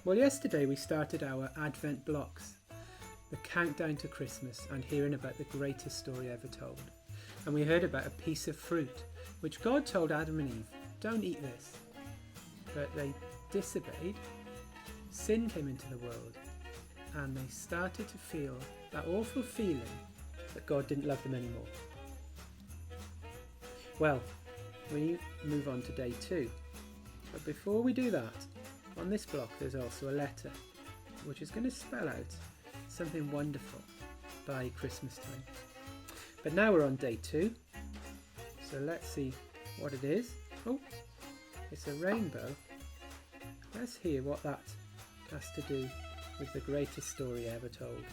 Well, yesterday we started our Advent blocks, the countdown to Christmas, and hearing about the greatest story ever told. And we heard about a piece of fruit, which God told Adam and Eve, don't eat this. But they disobeyed, sin came into the world, and they started to feel that awful feeling that God didn't love them anymore. Well, we move on to day 2. But before we do that, on this block there's also a letter, which is going to spell out something wonderful by Christmas time. But now we're on day 2, so let's see what it is. Oh, it's a rainbow. Let's hear what that has to do with the greatest story ever told.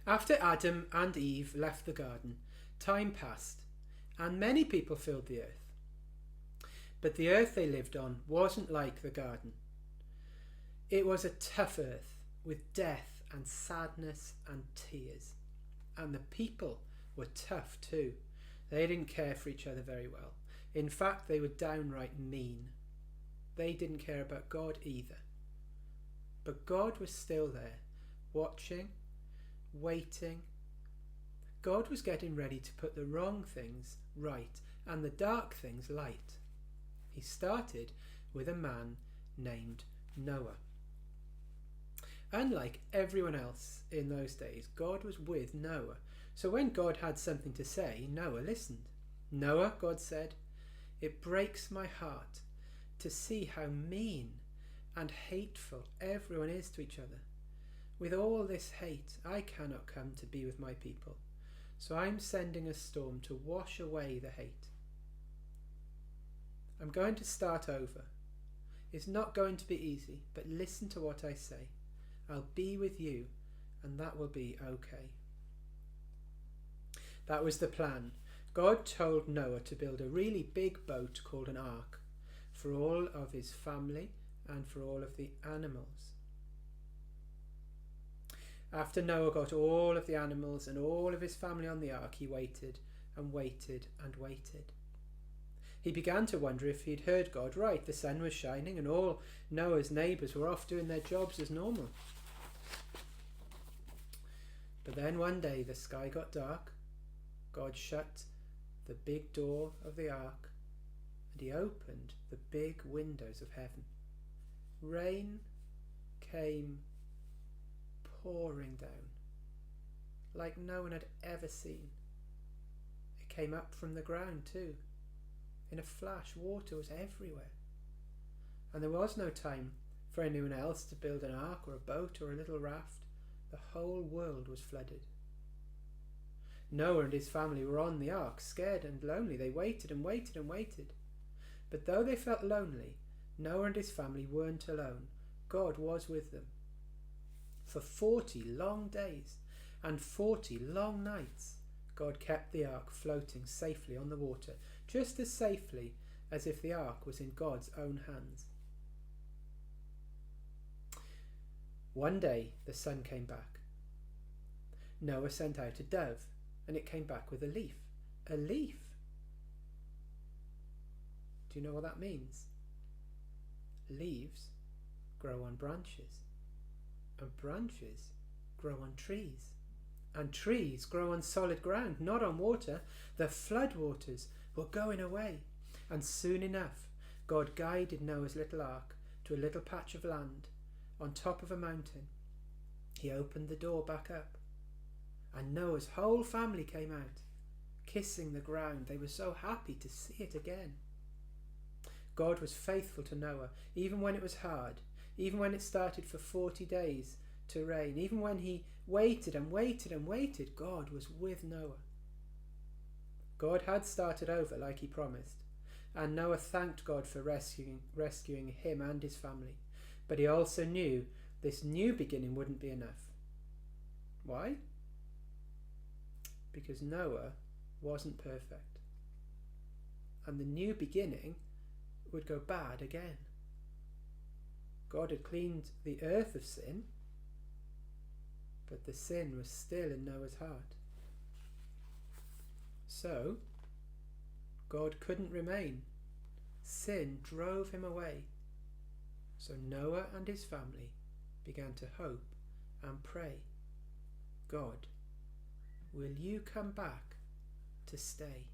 After Adam and Eve left the garden, time passed, and many people filled the earth. But the earth they lived on wasn't like the garden. It was a tough earth with death and sadness and tears. And the people were tough too. They didn't care for each other very well. In fact, they were downright mean. They didn't care about God either. But God was still there, watching, waiting. God was getting ready to put the wrong things right and the dark things light. He started with a man named Noah. Unlike everyone else in those days, God was with Noah. So when God had something to say, Noah listened. Noah, God said, it breaks my heart to see how mean and hateful everyone is to each other. With all this hate, I cannot come to be with my people. So I'm sending a storm to wash away the hate. I'm going to start over. It's not going to be easy, but listen to what I say. I'll be with you, and that will be okay. That was the plan. God told Noah to build a really big boat called an ark for all of his family and for all of the animals. After Noah got all of the animals and all of his family on the ark, he waited and waited and waited. He began to wonder if he'd heard God right. The sun was shining and all Noah's neighbours were off doing their jobs as normal. But then one day the sky got dark. God shut the big door of the ark and he opened the big windows of heaven. Rain came pouring down like no one had ever seen. It came up from the ground too. In a flash, water was everywhere. And there was no time for anyone else to build an ark or a boat or a little raft. The whole world was flooded. Noah and his family were on the ark, scared and lonely. They waited and waited and waited. But though they felt lonely, Noah and his family weren't alone. God was with them. For 40 long days and 40 long nights, God kept the ark floating safely on the water, just as safely as if the ark was in God's own hands. One day the sun came back. Noah sent out a dove, and it came back with a leaf. A leaf! Do you know what that means? Leaves grow on branches, and branches grow on trees, and trees grow on solid ground, not on water. The floodwaters were going away, and soon enough God guided Noah's little ark to a little patch of land on top of a mountain. He opened the door back up, and Noah's whole family came out, kissing the ground. They were so happy to see it again. God was faithful to Noah, even when it was hard, even when it started for 40 days to rain, even when he waited and waited and waited. God was with Noah. God had started over like he promised, and Noah thanked God for rescuing him and his family. But he also knew this new beginning wouldn't be enough. Why? Because Noah wasn't perfect, and the new beginning would go bad again. God had cleaned the earth of sin, but the sin was still in Noah's heart. So God couldn't remain Sin drove him away. So Noah and his family began to hope and pray, God, will you come back to stay?